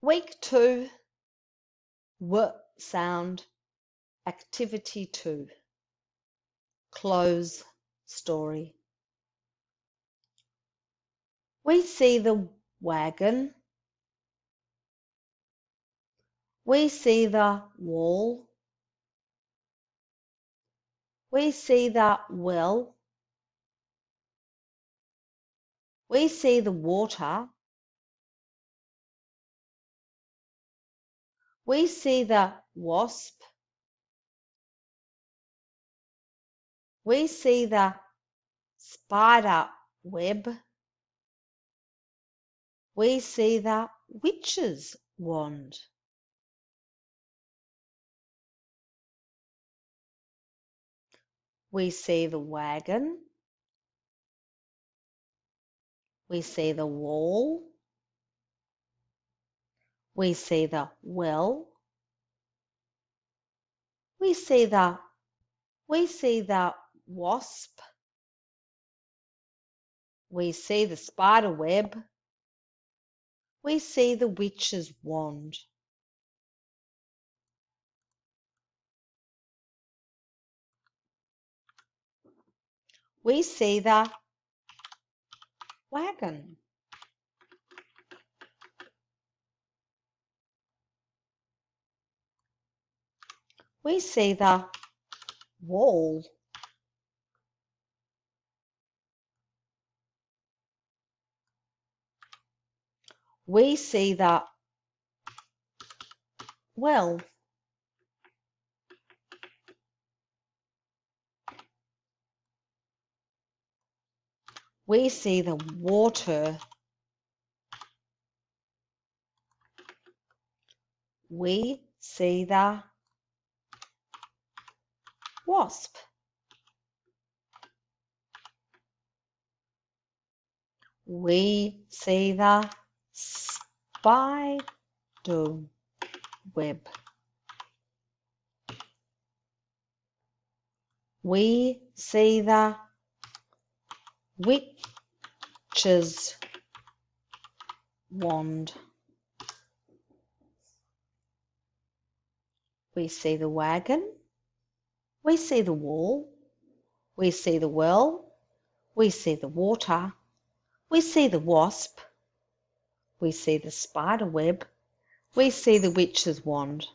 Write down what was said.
Week 2, W sound, activity 2, cloze story. We see the wagon. We see the wall. We see the well. We see the water. We see the wasp. We see the spider web. We see the witch's wand. We see the wagon. We see the wall. We see the well. We see the wasp. We see the spider web. We see the witch's wand. We see the wagon. We see the wall. We see the well. We see the water. We see the wasp. We see the spider web. We see the witch's wand. We see the wagon. We see the wall. We see the well. We see the water. We see the wasp. We see the spider web. We see the witch's wand.